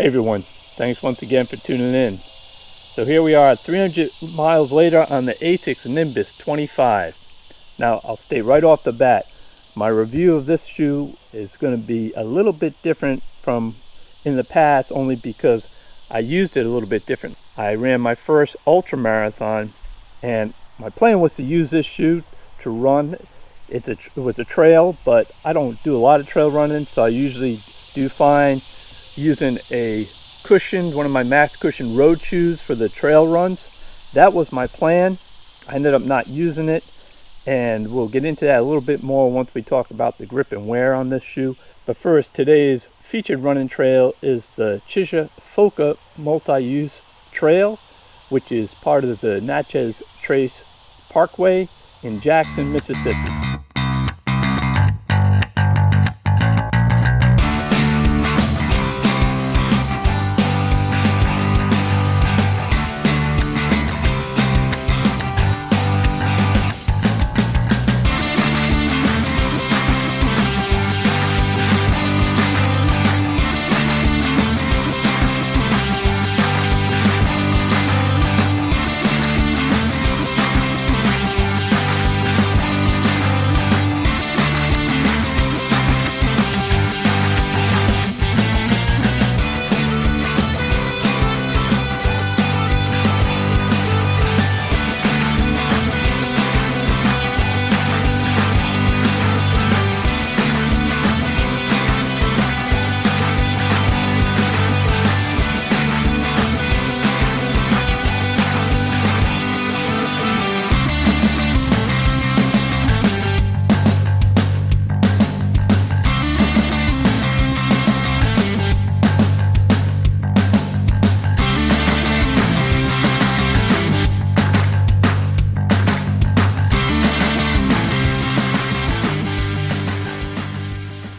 everyone, thanks once again for tuning in. So here we are 300 miles later on the ASICS Nimbus 25. Now I'll state right off the bat, my review of this shoe is going to be a little bit different from in the past, only because I used it a little bit different. I ran my first ultra marathon and my plan was to use this shoe to run. It was a trail, but I don't do a lot of trail running, so I usually do fine using a cushion, one of my max cushion road shoes for the trail runs. That was my plan. I ended up not using it, and we'll get into that a little bit more once we talk about the grip and wear on this shoe. But first, today's featured running trail is the Chisha Foca multi-use trail, which is part of the Natchez Trace Parkway in Jackson, Mississippi.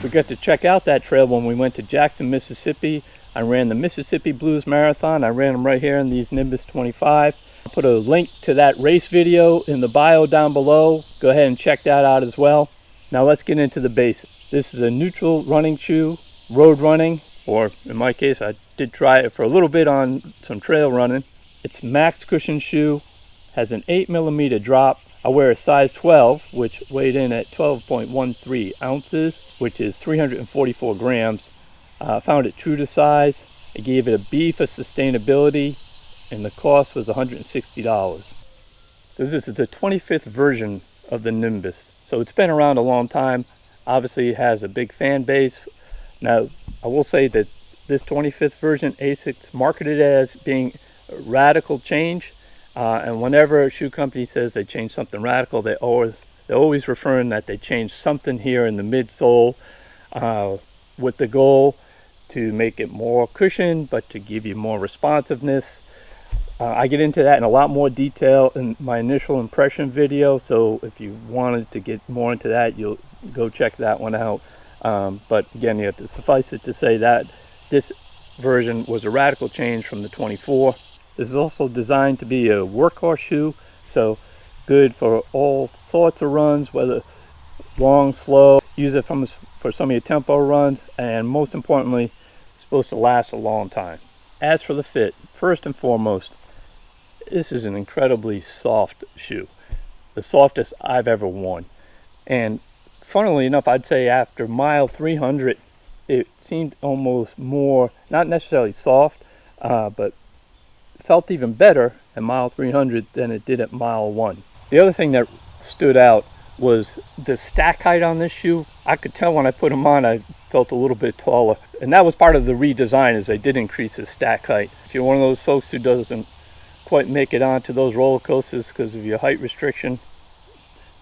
We got to check out that trail when we went to Jackson, Mississippi. I ran the Mississippi Blues Marathon. I ran them right here in these Nimbus 25. I'll put a link to that race video in the bio down below. Go ahead and check that out as well. Now let's get into the basics. This is a neutral running shoe, road running, or in my case I did try it for a little bit on some trail running. It's max cushion shoe, has an 8mm drop. I wear a size 12, which weighed in at 12.13 ounces, which is 344 grams. I found it true to size. I gave it a B for sustainability, and the cost was $160. So this is the 25th version of the Nimbus. So it's been around a long time. Obviously it has a big fan base. Now, I will say that this 25th version, ASICS marketed as being a radical change. And whenever a shoe company says they changed something radical, they're always referring that they changed something here in the midsole with the goal to make it more cushion, but to give you more responsiveness. I get into that in a lot more detail in my initial impression video, so if you wanted to get more into that, you'll go check that one out. But again, you have to suffice it to say that this version was a radical change from the 24. This is also designed to be a workhorse shoe, so good for all sorts of runs, whether long, slow. Use it for some of your tempo runs, and most importantly, it's supposed to last a long time. As for the fit, first and foremost, this is an incredibly soft shoe, the softest I've ever worn. And funnily enough, I'd say after mile 300, it seemed almost more, not necessarily soft, but felt even better at mile 300 than it did at mile 1. The other thing that stood out was the stack height on this shoe. I could tell when I put them on, I felt a little bit taller, and that was part of the redesign, is they did increase the stack height. If you're one of those folks who doesn't quite make it onto those roller coasters because of your height restriction,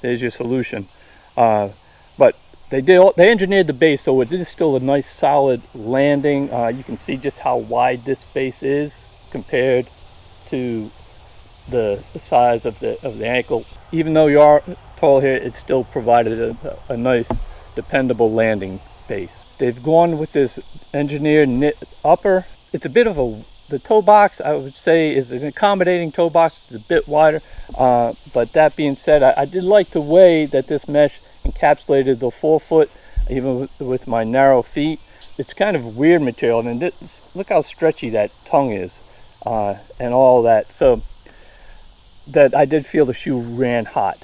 there's your solution. But they engineered the base so it is still a nice solid landing. You can see just how wide this base is compared to the size of the ankle. Even though you are tall here, it still provided a nice dependable landing base. They've gone with this engineered knit upper. It's a bit of the toe box, I would say, is an accommodating toe box. It's a bit wider, but that being said, I did like the way that this mesh encapsulated the forefoot, even with my narrow feet. It's kind of weird material, and look how stretchy that tongue is, and all that. So that I did feel the shoe ran hot.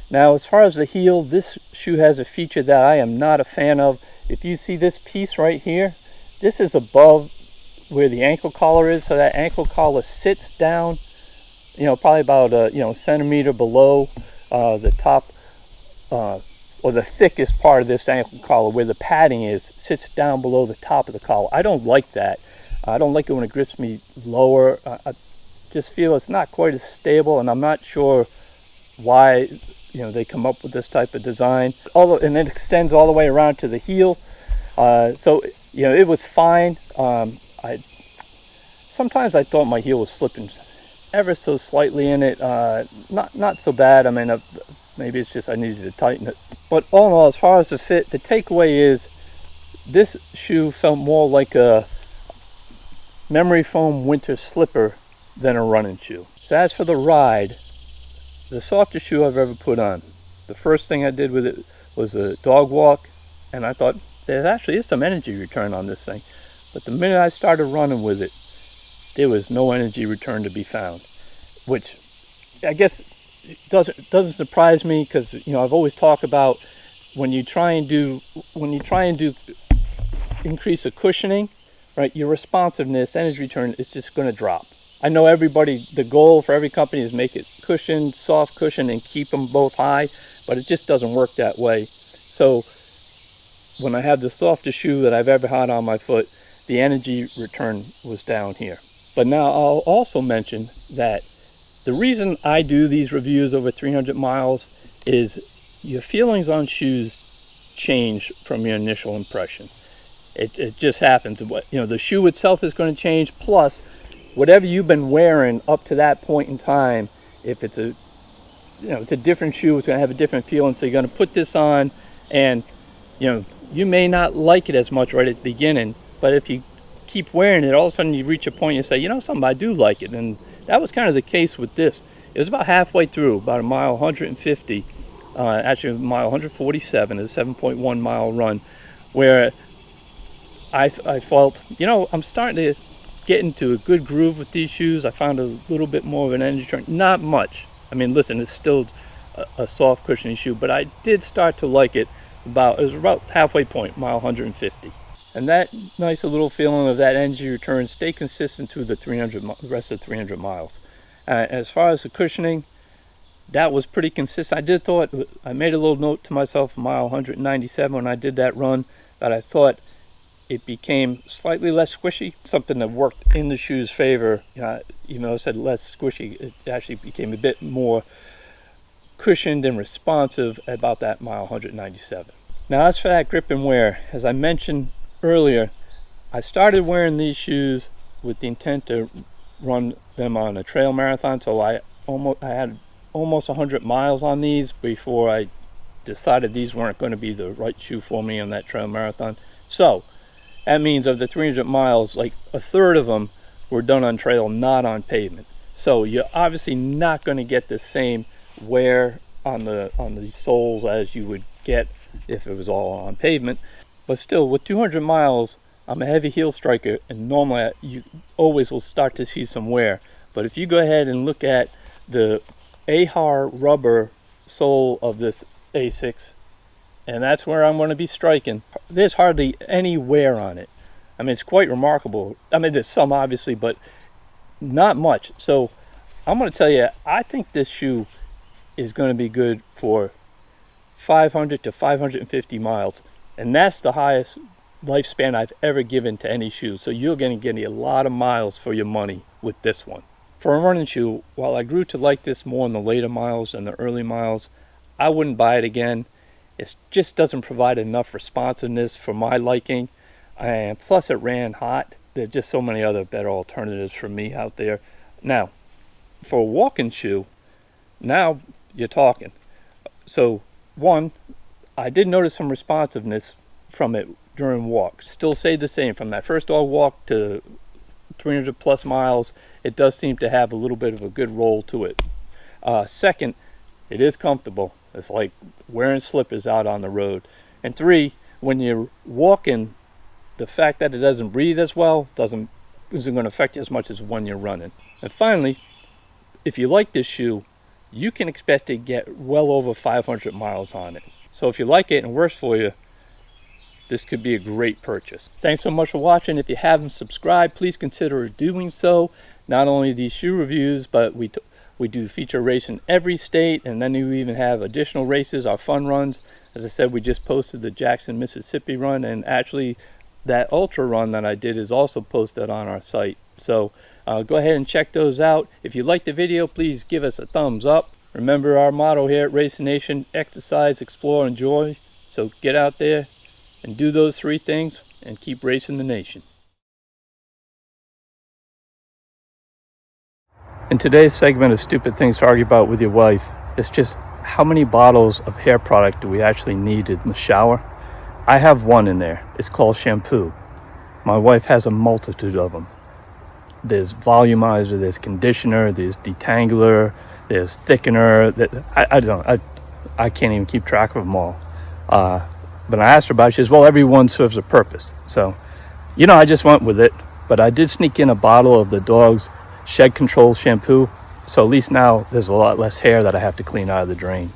Now, as far as the heel, this shoe has a feature that I am not a fan of. If you see this piece right here, this is above where the ankle collar is, so that ankle collar sits down, you know, probably about a centimeter below the top or the thickest part of this ankle collar, where the padding is, sits down below the top of the collar. I don't like that. I don't like it when it grips me lower. I just feel it's not quite as stable, and I'm not sure why they come up with this type of design. And it extends all the way around to the heel. So it was fine. Sometimes I thought my heel was slipping ever so slightly in it. Not so bad. I mean, maybe it's just I needed to tighten it. But all in all, as far as the fit, the takeaway is this shoe felt more like a memory foam winter slipper than a running shoe. So as for the ride, the softest shoe I've ever put on. The first thing I did with it was a dog walk, and I thought there actually is some energy return on this thing. But the minute I started running with it, there was no energy return to be found, which I guess doesn't surprise me, because I've always talked about when you try and do increase the cushioning, right, your responsiveness, energy return is just going to drop. I know the goal for every company is make it cushioned, soft cushion, and keep them both high, but it just doesn't work that way. So when I had the softest shoe that I've ever had on my foot, the energy return was down here. But now I'll also mention that the reason I do these reviews over 300 miles is your feelings on shoes change from your initial impression. It just happens. The shoe itself is going to change, plus whatever you've been wearing up to that point in time. If it's it's a different shoe, it's going to have a different feeling. So you're going to put this on, and you may not like it as much right at the beginning, but if you keep wearing it, all of a sudden you reach a point and you say, something, I do like it. And that was kind of the case with this. It was about halfway through, about a mile 150, actually a mile 147, a 7.1 mile run, where I felt, I'm starting to get into a good groove with these shoes. I found a little bit more of an energy return, not much. I mean, listen, it's still a soft cushioning shoe, but I did start to like it. It was about halfway point, mile 150. And that nice little feeling of that energy return stayed consistent through the rest of the 300 miles. As far as the cushioning, that was pretty consistent. I made a little note to myself, mile 197 when I did that run, that I thought it became slightly less squishy, something that worked in the shoe's favor. Even though I said less squishy, it actually became a bit more cushioned and responsive at about that mile 197. Now, as for that grip and wear, as I mentioned earlier, I started wearing these shoes with the intent to run them on a trail marathon. So I had almost 100 miles on these before I decided these weren't going to be the right shoe for me on that trail marathon. So that means of the 300 miles, like a third of them were done on trail, not on pavement. So you're obviously not going to get the same wear on the soles as you would get if it was all on pavement. But still, with 200 miles, I'm a heavy heel striker, and normally you always will start to see some wear. But if you go ahead and look at the AHAR rubber sole of this ASICS, and that's where I'm going to be striking, there's hardly any wear on it. I mean, it's quite remarkable. I mean, there's some obviously, but not much. So I'm going to tell you, I think this shoe is going to be good for 500 to 550 miles. And that's the highest lifespan I've ever given to any shoe. So you're going to get a lot of miles for your money with this one. For a running shoe, while I grew to like this more in the later miles than the early miles, I wouldn't buy it again. It just doesn't provide enough responsiveness for my liking. And plus it ran hot. There's just so many other better alternatives for me out there. Now, for a walking shoe, now you're talking. So one, I did notice some responsiveness from it during walks. Still stayed the same from that first dog walk to 300 plus miles. It does seem to have a little bit of a good roll to it. Second, it is comfortable. It's like wearing slippers out on the road. And three, when you're walking, the fact that it doesn't breathe as well doesn't isn't going to affect you as much as one you're running. And finally, if you like this shoe, you can expect to get well over 500 miles on it. So if you like it and it works for you, this could be a great purchase. Thanks so much for watching. If you haven't subscribed, please consider doing so. Not only these shoe reviews, but we do feature race in every state, and then we even have additional races, our fun runs. As I said, we just posted the Jackson, Mississippi run, and actually that ultra run that I did is also posted on our site. So go ahead and check those out. If you liked the video, please give us a thumbs up. Remember our motto here at Race Nation: exercise, explore, enjoy. So get out there and do those three things and keep racing the nation. In today's segment of Stupid Things to Argue About with Your Wife, it's just how many bottles of hair product do we actually need in the shower? I have one in there. It's called shampoo. My wife has a multitude of them. There's volumizer, there's conditioner, there's detangler, there's thickener. I can't even keep track of them all. But I asked her about it. She says, well, everyone serves a purpose. So, I just went with it. But I did sneak in a bottle of the dog's shed control shampoo. So at least now there's a lot less hair that I have to clean out of the drain.